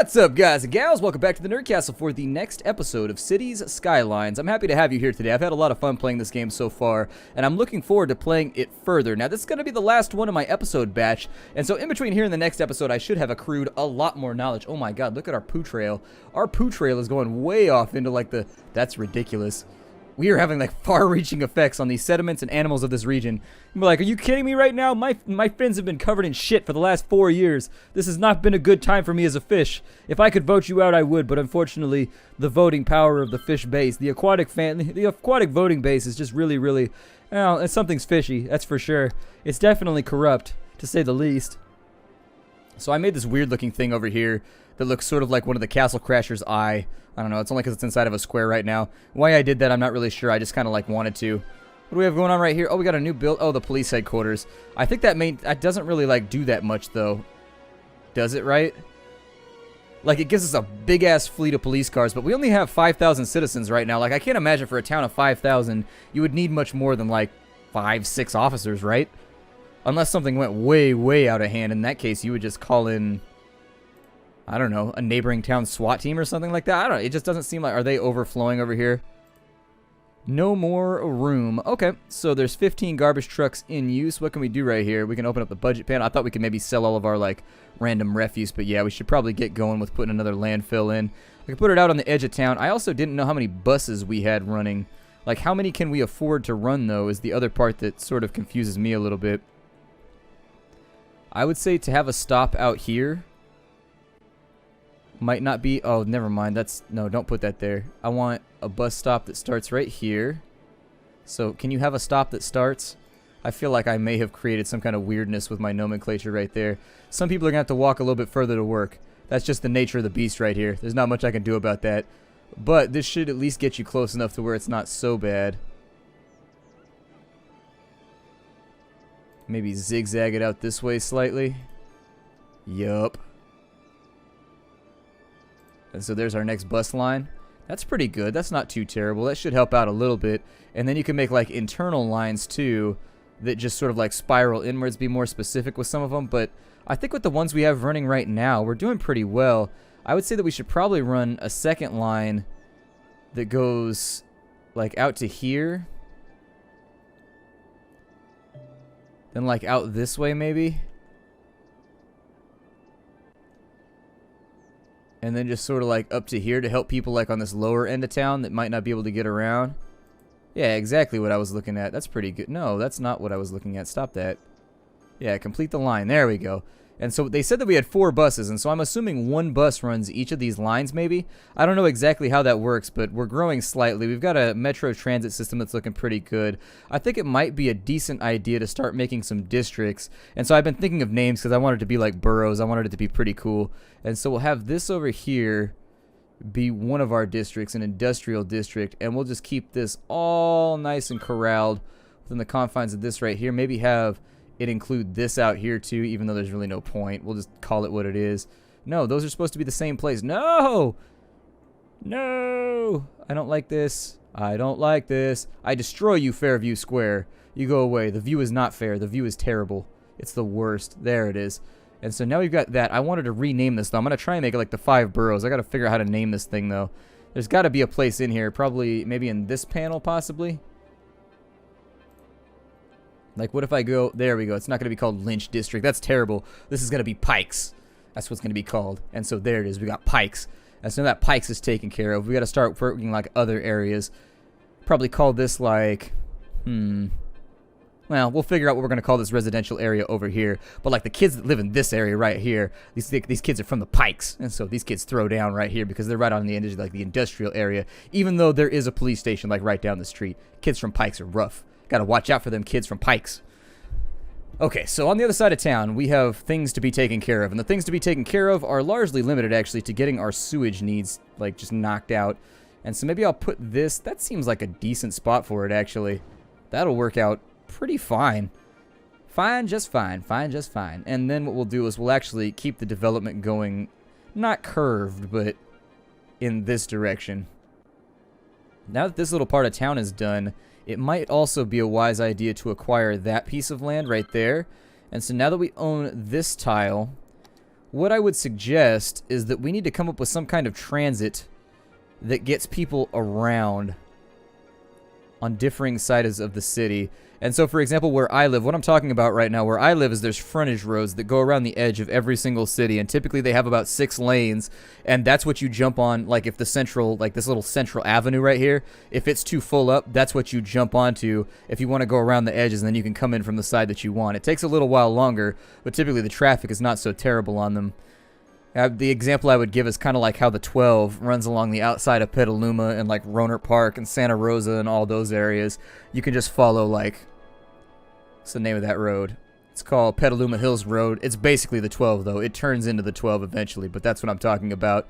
What's up, guys and gals? Welcome back to the Nerd Castle for the next episode of Cities Skylines. I'm happy to have you here today. I've had a lot of fun playing this game so far, and I'm looking forward to playing it further. Now, this is going to be the last one of my episode batch, and so in between here and the next episode, I should have accrued a lot more knowledge. Oh my god, look at our poo trail. Our poo trail is going way off into like the... That's ridiculous. We are having like far-reaching effects on the sediments and animals of this region. You're like, are you kidding me right now? My fins have been covered in shit for the last 4 years. This has not been a good time for me as a fish. If I could vote you out, I would, but unfortunately, the voting power of the fish base, the aquatic voting base is just really, well, something's fishy, that's for sure. It's definitely corrupt, to say the least. So I made this weird-looking thing over here that looks sort of like one of the Castle Crasher's eye. I don't know, it's only because it's inside of a square right now. Why I did that, I'm not really sure. I just kind of like wanted to. What do we have going on right here? Oh, we got a new build. Oh, the police headquarters. I think that doesn't really like do that much though. Does it, right? Like, it gives us a big-ass fleet of police cars, but we only have 5,000 citizens right now. Like, I can't imagine for a town of 5,000, you would need much more than like 5, 6 officers, right? Unless something went way, way out of hand. In that case, you would just call in, I don't know, a neighboring town SWAT team or something like that. I don't know. It just doesn't seem like... Are they overflowing over here? No more room. Okay, so there's 15 garbage trucks in use. What can we do right here? We can open up the budget panel. I thought we could maybe sell all of our, like, random refuse, but yeah, we should probably get going with putting another landfill in. We can put it out on the edge of town. I also didn't know how many buses we had running. Like, how many can we afford to run, though, is the other part that sort of confuses me a little bit. I would say to have a stop out here might not be... Oh, never mind. That's... No, don't put that there. I want a bus stop that starts right here. So, can you have a stop that starts? I feel like I may have created some kind of weirdness with my nomenclature right there. Some people are going to have to walk a little bit further to work. That's just the nature of the beast right here. There's not much I can do about that. But this should at least get you close enough to where it's not so bad. Maybe zigzag it out this way slightly. Yup. And so there's our next bus line. That's pretty good. That's not too terrible. That should help out a little bit. And then you can make like internal lines too that just sort of like spiral inwards, be more specific with some of them. But I think with the ones we have running right now, we're doing pretty well. I would say that we should probably run a second line that goes like out to here. Then like out this way maybe. And then just sort of like up to here to help people like on this lower end of town that might not be able to get around. Yeah, exactly what I was looking at. That's pretty good. No, that's not what I was looking at. Stop that. Yeah, complete the line. There we go. And so they said that we had 4 buses, and so I'm assuming one bus runs each of these lines maybe. I don't know exactly how that works, but we're growing slightly. We've got a metro transit system that's looking pretty good. I think it might be a decent idea to start making some districts. And so I've been thinking of names because I wanted it to be like boroughs. I wanted it to be pretty cool. And so we'll have this over here be one of our districts, an industrial district, and we'll just keep this all nice and corralled within the confines of this right here. Maybe have it include this out here too, even though there's really no point. We'll just call it what it is. No, those are supposed to be the same place. No! No! I don't like this. I don't like this. I destroy you, Fairview Square. You go away. The view is not fair. The view is terrible. It's the worst. There it is. And so now we've got that. I wanted to rename this, though. I'm going to try and make it like the 5 boroughs. I got to figure out how to name this thing, though. There's got to be a place in here. Probably, maybe in this panel, possibly. Like, what if I go... There we go. It's not going to be called Lynch District. That's terrible. This is going to be Pikes. That's what's going to be called. And so there it is. We got Pikes. And so that Pikes is taken care of. We got to start working, like, other areas. Probably call this, like... Well, we'll figure out what we're going to call this residential area over here. But, like, the kids that live in this area right here, these kids are from the Pikes. And so these kids throw down right here because they're right on the end of, like, the industrial area. Even though there is a police station, like, right down the street. Kids from Pikes are rough. Gotta watch out for them kids from Pikes. Okay, so on the other side of town, we have things to be taken care of. And the things to be taken care of are largely limited, actually, to getting our sewage needs, like, just knocked out. And so maybe I'll put this... That seems like a decent spot for it, actually. That'll work out pretty fine. Fine, just fine. Fine, just fine. And then what we'll do is we'll actually keep the development going, not curved, but in this direction. Now that this little part of town is done... It might also be a wise idea to acquire that piece of land right there. And so now that we own this tile, what I would suggest is that we need to come up with some kind of transit that gets people around on differing sides of the city. And so, for example, where I live, what I'm talking about right now, where I live is there's frontage roads that go around the edge of every single city, and typically they have about 6 lanes, and that's what you jump on. Like if the central, like this little central avenue right here, if it's too full up, that's what you jump onto if you want to go around the edges, and then you can come in from the side that you want. It takes a little while longer, but typically the traffic is not so terrible on them. The example I would give is kind of like how the 12 runs along the outside of Petaluma and like Rohnert Park and Santa Rosa and all those areas. You can just follow like, what's the name of that road? It's called Petaluma Hills Road. It's basically the 12 though. It turns into the 12 eventually, but that's what I'm talking about.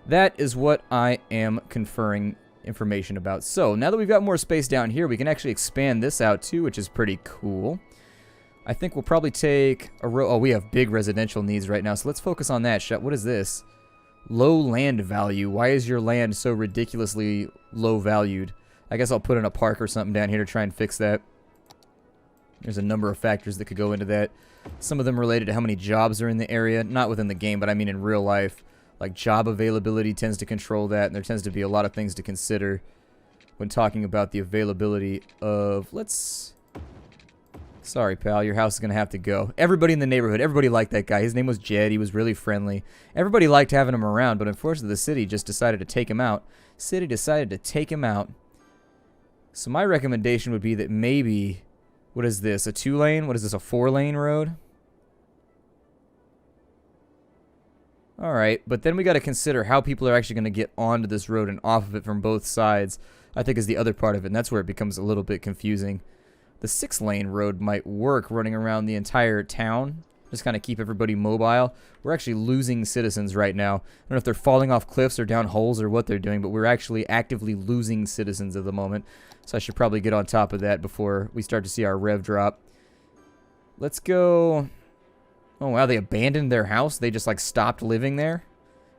That is what I am conferring information about. So now that we've got more space down here, we can actually expand this out too, which is pretty cool. I think we'll probably take a row. Oh, we have big residential needs right now, so let's focus on that. What is this? Low land value. Why is your land so ridiculously low valued? I guess I'll put in a park or something down here to try and fix that. There's a number of factors that could go into that. Some of them related to how many jobs are in the area. Not within the game, but I mean in real life. Like job availability tends to control that, and there tends to be a lot of things to consider when talking about the availability of... Sorry, pal, your house is going to have to go. Everybody in the neighborhood, everybody liked that guy. His name was Jed. He was really friendly. Everybody liked having him around, but unfortunately the city just decided to take him out. City decided to take him out. So my recommendation would be that maybe... What is this? A 2-lane? What is this? A 4-lane road? Alright, but then we got to consider how people are actually going to get onto this road and off of it from both sides, I think is the other part of it, and that's where it becomes a little bit confusing. The 6-lane road might work running around the entire town. Just kind of keep everybody mobile. We're actually losing citizens right now. I don't know if they're falling off cliffs or down holes or what they're doing, but we're actually actively losing citizens at the moment. So I should probably get on top of that before we start to see our rev drop. Let's go... Oh, wow, they abandoned their house? They just, like, stopped living there?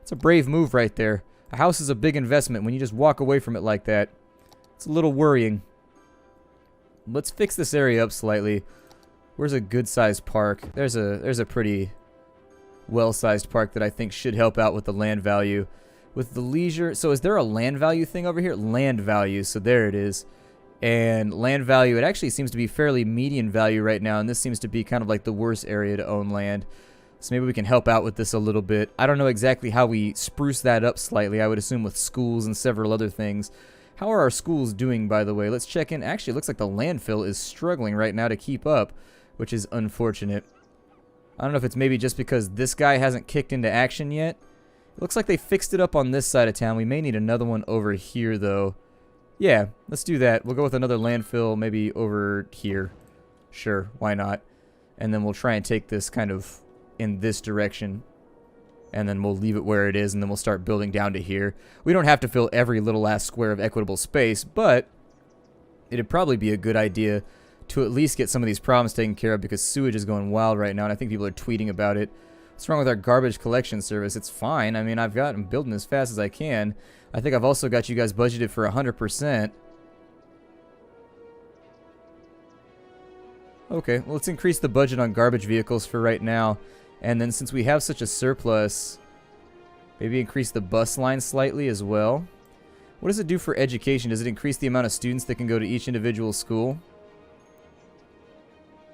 It's a brave move right there. A house is a big investment. When you just walk away from it like that, it's a little worrying. Let's fix this area up slightly. Where's a good-sized park? There's a pretty well-sized park that I think should help out with the land value. With the leisure... So is there a land value thing over here? Land value. So there it is. And land value, it actually seems to be fairly median value right now, and this seems to be kind of like the worst area to own land. So maybe we can help out with this a little bit. I don't know exactly how we spruce that up slightly. I would assume with schools and several other things. How are our schools doing, by the way? Let's check in. Actually, it looks like the landfill is struggling right now to keep up, which is unfortunate. I don't know if it's maybe just because this guy hasn't kicked into action yet. It looks like they fixed it up on this side of town. We may need another one over here, though. Yeah, let's do that. We'll go with another landfill maybe over here. Sure, why not? And then we'll try and take this kind of in this direction. And then we'll leave it where it is, and then we'll start building down to here. We don't have to fill every little last square of equitable space, but it'd probably be a good idea to at least get some of these problems taken care of, because sewage is going wild right now, and I think people are tweeting about it. What's wrong with our garbage collection service? It's fine. I mean, I'm building as fast as I can. I think I've also got you guys budgeted for 100%. Okay, well, let's increase the budget on garbage vehicles for right now. And then since we have such a surplus, maybe increase the bus line slightly as well. What does it do for education? Does it increase the amount of students that can go to each individual school?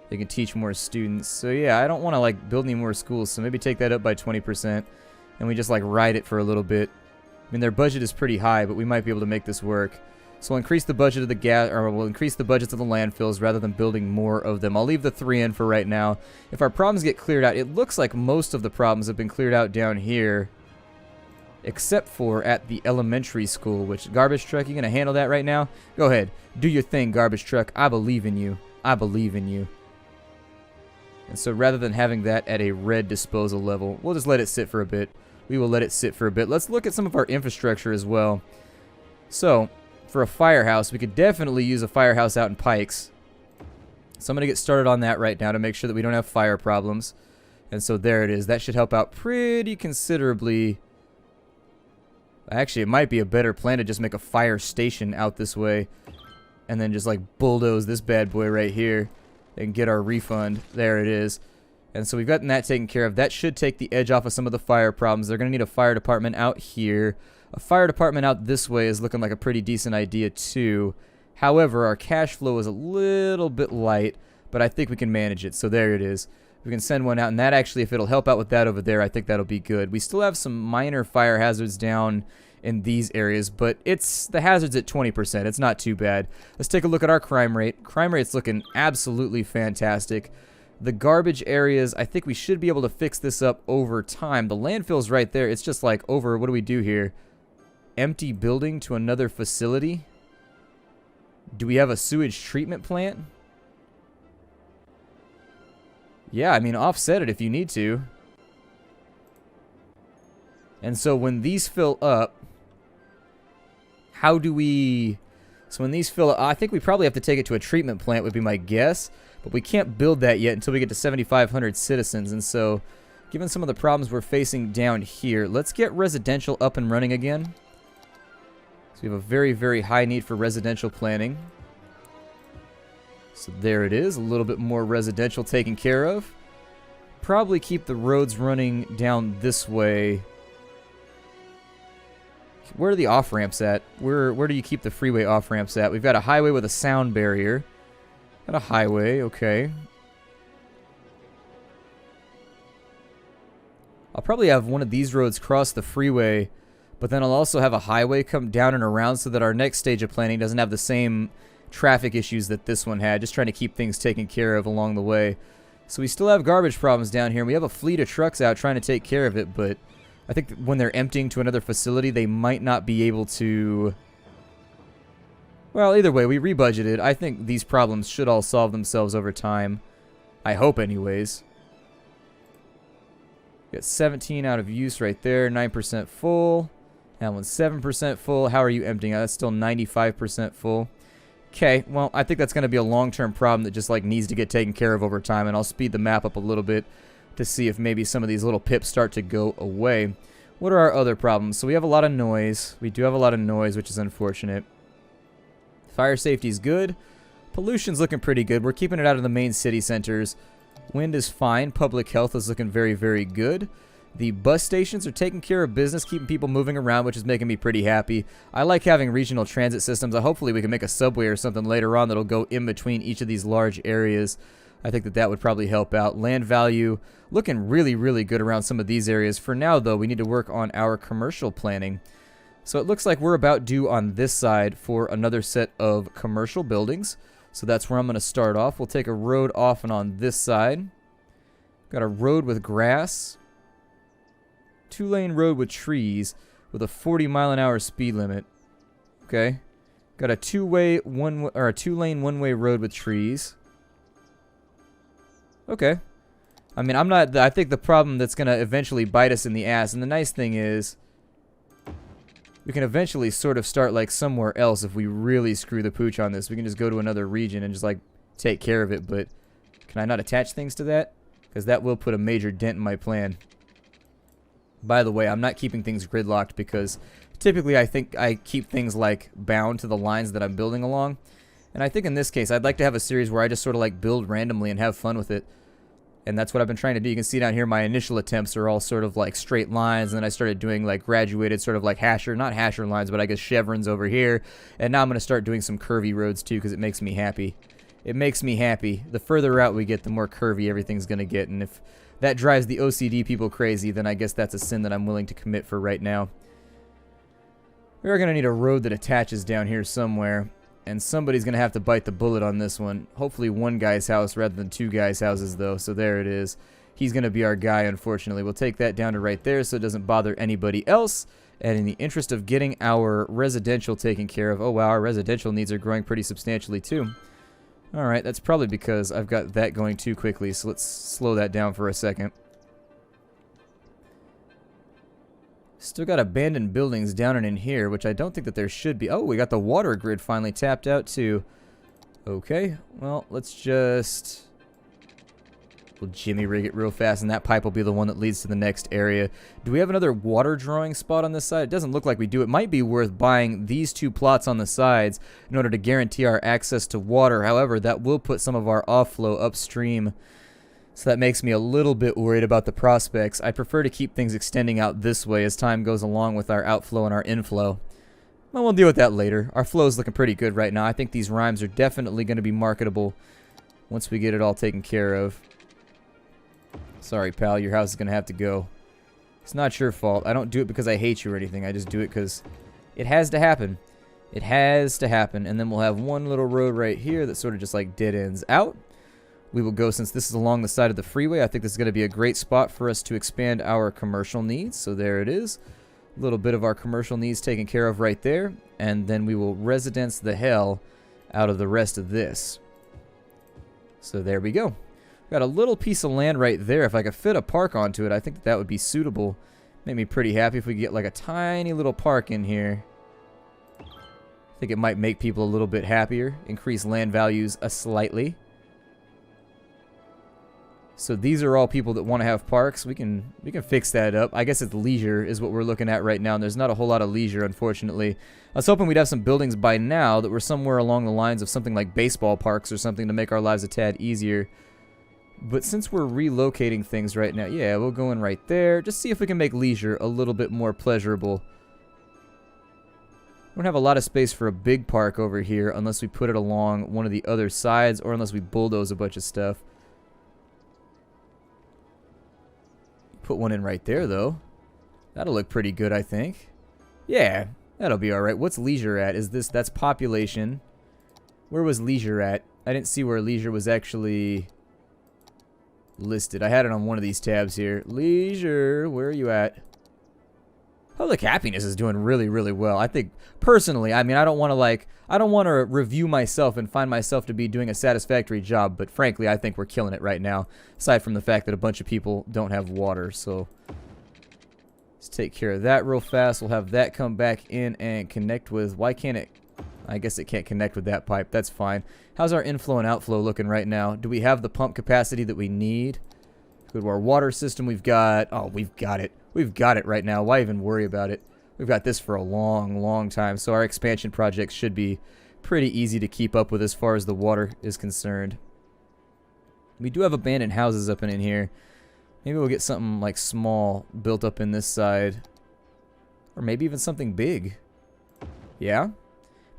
They can teach more students. So yeah, I don't want to like build any more schools, so maybe take that up by 20%. And we just like ride it for a little bit. I mean, their budget is pretty high, but we might be able to make this work. So we'll increase the budget of the we'll increase the budgets of the landfills rather than building more of them. I'll leave the 3 in for right now. If our problems get cleared out, it looks like most of the problems have been cleared out down here, except for at the elementary school, which, garbage truck, you gonna handle that right now? Go ahead. Do your thing, garbage truck. I believe in you. I believe in you. And so rather than having that at a red disposal level, we'll just let it sit for a bit. We will let it sit for a bit. Let's look at some of our infrastructure as well. So, for a firehouse, we could definitely use a firehouse out in Pikes. So I'm going to get started on that right now to make sure that we don't have fire problems. And so there it is. That should help out pretty considerably. Actually, it might be a better plan to just make a fire station out this way. And then just like bulldoze this bad boy right here. And get our refund. There it is. And so we've gotten that taken care of. That should take the edge off of some of the fire problems. They're going to need a fire department out here. A fire department out this way is looking like a pretty decent idea too. However, our cash flow is a little bit light, but I think we can manage it. So there it is. We can send one out, and that actually, if it'll help out with that over there, I think that'll be good. We still have some minor fire hazards down in these areas, but the hazard's at 20%. It's not too bad. Let's take a look at our crime rate. Crime rate's looking absolutely fantastic. The garbage areas, I think we should be able to fix this up over time. The landfill's right there. It's just like over, what do we do here? Empty building to another facility? Do we have a sewage treatment plant? Yeah, I mean, offset it if you need to. And so when these fill up, how do we... So when these fill up, I think we probably have to take it to a treatment plant would be my guess. But we can't build that yet until we get to 7,500 citizens. And so, given some of the problems we're facing down here, let's get residential up and running again. So we have a very, very high need for residential planning. So there it is, a little bit more residential taken care of. Probably keep the roads running down this way. Where are the off-ramps at? Where do you keep the freeway off-ramps at? We've got a highway with a sound barrier. Got a highway, okay. I'll probably have one of these roads cross the freeway, but then I'll also have a highway come down and around so that our next stage of planning doesn't have the same traffic issues that this one had. Just trying to keep things taken care of along the way. So we still have garbage problems down here. We have a fleet of trucks out trying to take care of it, but I think when they're emptying to another facility, they might not be able to... Well, either way, we rebudgeted. I think these problems should all solve themselves over time. I hope anyways. Got 17 out of use right there, 9% full. That one's 7% full. How are you emptying? That's still 95% full. Okay, well, I think that's going to be a long-term problem that just like needs to get taken care of over time, and I'll speed the map up a little bit to see if maybe some of these little pips start to go away. What are our other problems? So we have a lot of noise. We do have a lot of noise, which is unfortunate. Fire safety is good. Pollution's looking pretty good. We're keeping it out of the main city centers. Wind is fine. Public health is looking very, very good. The bus stations are taking care of business, keeping people moving around, which is making me pretty happy. I like having regional transit systems. Hopefully we can make a subway or something later on that'll go in between each of these large areas. I think that would probably help out. Land value looking really, really good around some of these areas. For now, though, we need to work on our commercial planning. So it looks like we're about due on this side for another set of commercial buildings. So that's where I'm going to start off. We'll take a road off and on this side. Got a road with grass. 2-lane road with trees with a 40-mile-an-hour speed limit. Okay. Got a two-lane one-way road with trees. Okay. I mean, I think the problem that's going to eventually bite us in the ass, and the nice thing is we can eventually sort of start like somewhere else if we really screw the pooch on this. We can just go to another region and just like take care of it, but can I not attach things to that? Because that will put a major dent in my plan. By the way, I'm not keeping things gridlocked because typically I think I keep things like bound to the lines that I'm building along. And I think in this case I'd like to have a series where I just sort of like build randomly and have fun with it. And that's what I've been trying to do. You can see down here my initial attempts are all sort of like straight lines, and then I started doing like graduated sort of like not hasher lines, but I guess chevrons over here. And now I'm going to start doing some curvy roads too because it makes me happy. It makes me happy. The further out we get, the more curvy everything's going to get. And if that drives the OCD people crazy, then I guess that's a sin that I'm willing to commit for right now. We're going to need a road that attaches down here somewhere. And somebody's going to have to bite the bullet on this one. Hopefully one guy's house rather than two guys' houses, though. So there it is. He's going to be our guy, unfortunately. We'll take that down to right there so it doesn't bother anybody else. And in the interest of getting our residential taken care of... Oh, wow, our residential needs are growing pretty substantially, too. Alright, that's probably because I've got that going too quickly. So let's slow that down for a second. Still got abandoned buildings down and in here, which I don't think that there should be. Oh, we got the water grid finally tapped out too. Okay, well, let's just... We'll jimmy rig it real fast, and that pipe will be the one that leads to the next area. Do we have another water drawing spot on this side? It doesn't look like we do. It might be worth buying these two plots on the sides in order to guarantee our access to water. However, that will put some of our offlow upstream. So that makes me a little bit worried about the prospects. I prefer to keep things extending out this way as time goes along with our outflow and our inflow. Well, we'll deal with that later. Our flow is looking pretty good right now. I think these rhymes are definitely going to be marketable once we get it all taken care of. Sorry, pal, your house is going to have to go. It's not your fault. I don't do it because I hate you or anything. I just do it because it has to happen. It has to happen. And then we'll have one little road right here that sort of just like dead ends out. We will go, since this is along the side of the freeway, I think this is going to be a great spot for us to expand our commercial needs. So there it is. A little bit of our commercial needs taken care of right there. And then we will residence the hell out of the rest of this. So there we go. Got a little piece of land right there. If I could fit a park onto it, I think that would be suitable. Make me pretty happy if we get like a tiny little park in here. I think it might make people a little bit happier. Increase land values slightly. So these are all people that want to have parks. We can fix that up. I guess it's leisure is what we're looking at right now, and there's not a whole lot of leisure, unfortunately. I was hoping we'd have some buildings by now that were somewhere along the lines of something like baseball parks or something to make our lives a tad easier. But since we're relocating things right now, yeah, we'll go in right there. Just see if we can make leisure a little bit more pleasurable. We don't have a lot of space for a big park over here unless we put it along one of the other sides or unless we bulldoze a bunch of stuff. Put one in right there, though. That'll look pretty good, I think. Yeah, that'll be alright. What's leisure at? That's population. Where was leisure at? I didn't see where leisure was actually listed. I had it on one of these tabs here. Leisure, where are you at? Public happiness is doing really, really well. I think, personally, I mean, I don't want to review myself and find myself to be doing a satisfactory job, but frankly, I think we're killing it right now, aside from the fact that a bunch of people don't have water, so let's take care of that real fast. We'll have that come back in and connect with, why can't it, I guess it can't connect with that pipe, that's fine. How's our inflow and outflow looking right now? Do we have the pump capacity that we need? Go to our water system, we've got, oh, we've got it. We've got it right now. Why even worry about it? We've got this for a long, long time. So our expansion projects should be pretty easy to keep up with as far as the water is concerned. We do have abandoned houses up in here. Maybe we'll get something like small built up in this side. Or maybe even something big. Yeah?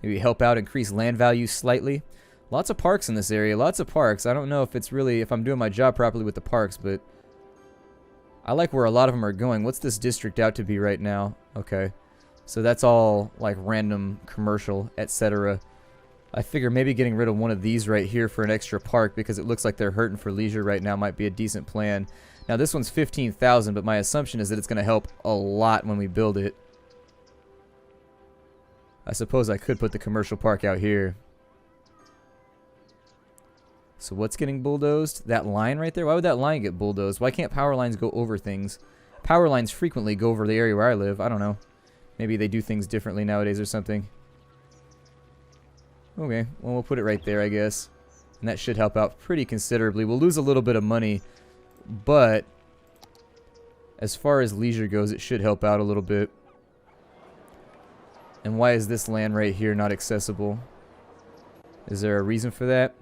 Maybe help out increase land value slightly. Lots of parks in this area. Lots of parks. I don't know if it's really, if I'm doing my job properly with the parks, but I like where a lot of them are going. What's this district out to be right now? Okay. So that's all like random commercial, etc. I figure maybe getting rid of one of these right here for an extra park because it looks like they're hurting for leisure right now might be a decent plan. Now this one's 15,000, but my assumption is that it's going to help a lot when we build it. I suppose I could put the commercial park out here. So what's getting bulldozed? That line right there? Why would that line get bulldozed? Why can't power lines go over things? Power lines frequently go over the area where I live. I don't know. Maybe they do things differently nowadays or something. Okay, well, we'll put it right there, I guess. And that should help out pretty considerably. We'll lose a little bit of money, but as far as leisure goes, it should help out a little bit. And why is this land right here not accessible? Is there a reason for that?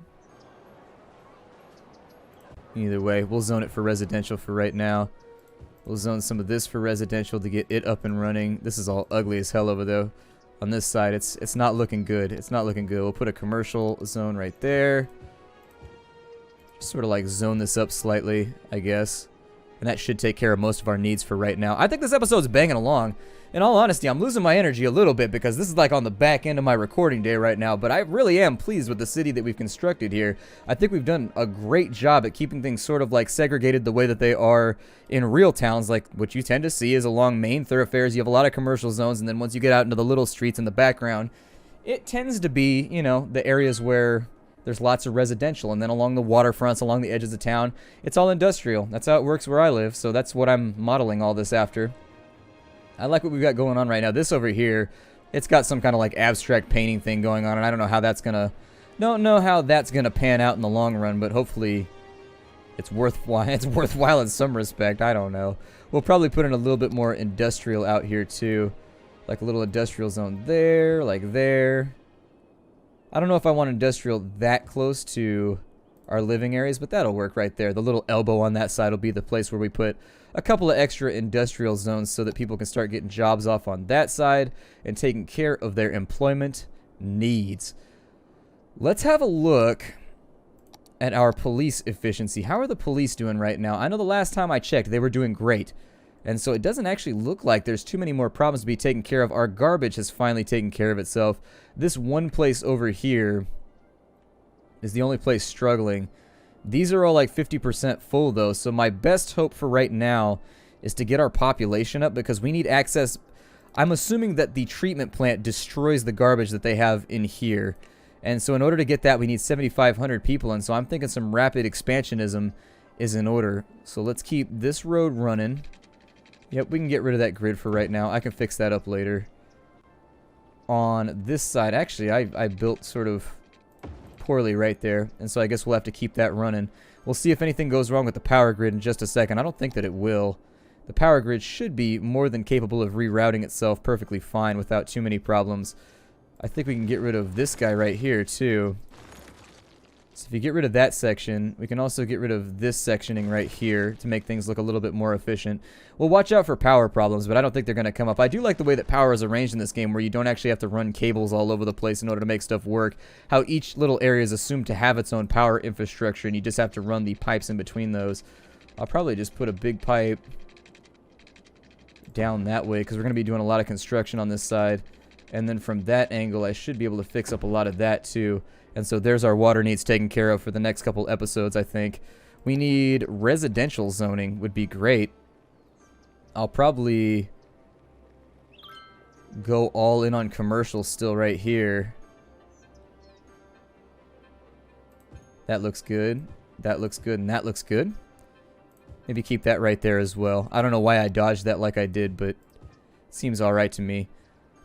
Either way, we'll zone it for residential for right now. We'll zone some of this for residential to get it up and running. This is all ugly as hell over there. On this side, it's not looking good. It's not looking good. We'll put a commercial zone right there. Sort of like zone this up slightly, I guess. And that should take care of most of our needs for right now. I think this episode's banging along. In all honesty, I'm losing my energy a little bit because this is like on the back end of my recording day right now, but I really am pleased with the city that we've constructed here. I think we've done a great job at keeping things sort of like segregated the way that they are in real towns. Like what you tend to see is along main thoroughfares, you have a lot of commercial zones, and then once you get out into the little streets in the background, it tends to be, you know, the areas where there's lots of residential, and then along the waterfronts, along the edges of town, it's all industrial. That's how it works where I live, so that's what I'm modeling all this after. I like what we've got going on right now. This over here, it's got some kind of like abstract painting thing going on, and I don't know how that's gonna, pan out in the long run, but hopefully it's worthwhile. It's worthwhile in some respect. I don't know. We'll probably put in a little bit more industrial out here too, like a little industrial zone there, like there. I don't know if I want industrial that close to our living areas, but that'll work right there. The little elbow on that side will be the place where we put a couple of extra industrial zones so that people can start getting jobs off on that side and taking care of their employment needs. Let's have a look at our police efficiency. How are the police doing right now? I know the last time I checked, they were doing great. And so it doesn't actually look like there's too many more problems to be taken care of. Our garbage has finally taken care of itself. This one place over here is the only place struggling. These are all like 50% full though, so my best hope for right now is to get our population up because we need access. I'm assuming that the treatment plant destroys the garbage that they have in here. And so in order to get that, we need 7,500 people, and so I'm thinking some rapid expansionism is in order. So let's keep this road running. Yep, we can get rid of that grid for right now. I can fix that up later. On this side, actually, I built sort of poorly right there, and so I guess we'll have to keep that running. We'll see if anything goes wrong with the power grid in just a second. I don't think that it will. The power grid should be more than capable of rerouting itself perfectly fine without too many problems. I think we can get rid of this guy right here too. So if you get rid of that section, we can also get rid of this sectioning right here to make things look a little bit more efficient. We'll watch out for power problems, but I don't think they're going to come up. I do like the way that power is arranged in this game, where you don't actually have to run cables all over the place in order to make stuff work. How each little area is assumed to have its own power infrastructure, and you just have to run the pipes in between those. I'll probably just put a big pipe down that way, because we're going to be doing a lot of construction on this side. And then from that angle, I should be able to fix up a lot of that too. And so there's our water needs taken care of for the next couple episodes, I think. We need residential zoning would be great. I'll probably go all in on commercial still right here. That looks good. That looks good, and that looks good. Maybe keep that right there as well. I don't know why I dodged that like I did, but it seems alright to me.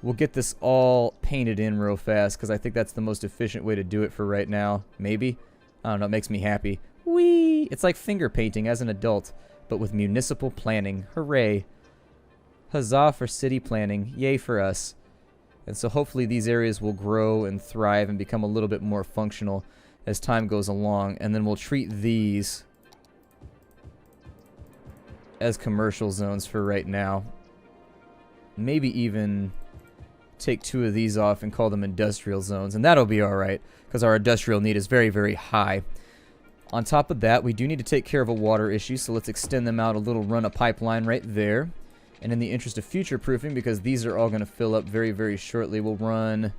We'll get this all painted in real fast because I think that's the most efficient way to do it for right now. Maybe? I don't know. It makes me happy. Whee! It's like finger painting as an adult, but with municipal planning. Hooray. Huzzah for city planning. Yay for us. And so hopefully these areas will grow and thrive and become a little bit more functional as time goes along. And then we'll treat these as commercial zones for right now. Maybe even take 2 of these off and call them industrial zones, and that'll be alright because our industrial need is very, very high. On top of that, we do need to take care of a water issue, so let's extend them out a little, run a pipeline right there. And in the interest of future proofing, because these are all going to fill up very, very shortly, we'll run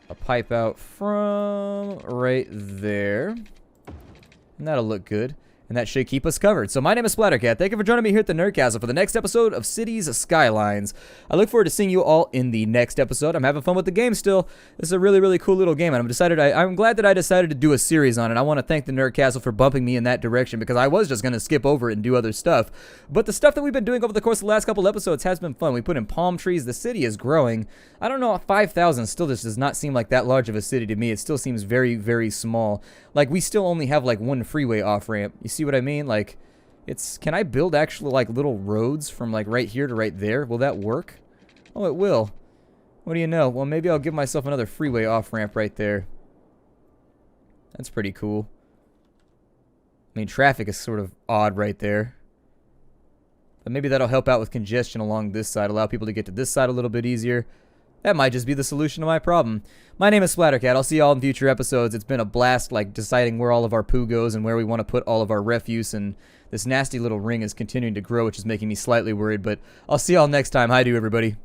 a pipe out from right there, and that'll look good. And that should keep us covered. So my name is Splattercat. Thank you for joining me here at the Nerd Castle for the next episode of Cities Skylines. I look forward to seeing you all in the next episode. I'm having fun with the game still. This is a really, really cool little game, and I'm glad that I decided to do a series on it. I want to thank the Nerd Castle for bumping me in that direction because I was just going to skip over it and do other stuff. But the stuff that we've been doing over the course of the last couple episodes has been fun. We put in palm trees. The city is growing. I don't know, 5,000 still just does not seem like that large of a city to me. It still seems very, very small. Like, we still only have like one freeway off-ramp. You see what I mean? Like, can I build actual like little roads from like right here to right there? Will that work? Oh, it will. What do you know? Well, maybe I'll give myself another freeway off-ramp right there. That's pretty cool. I mean, traffic is sort of odd right there. But maybe that'll help out with congestion along this side, allow people to get to this side a little bit easier. That might just be the solution to my problem. My name is Splattercat. I'll see y'all in future episodes. It's been a blast, like, deciding where all of our poo goes and where we want to put all of our refuse, and this nasty little ring is continuing to grow, which is making me slightly worried, but I'll see y'all next time. Hi, everybody.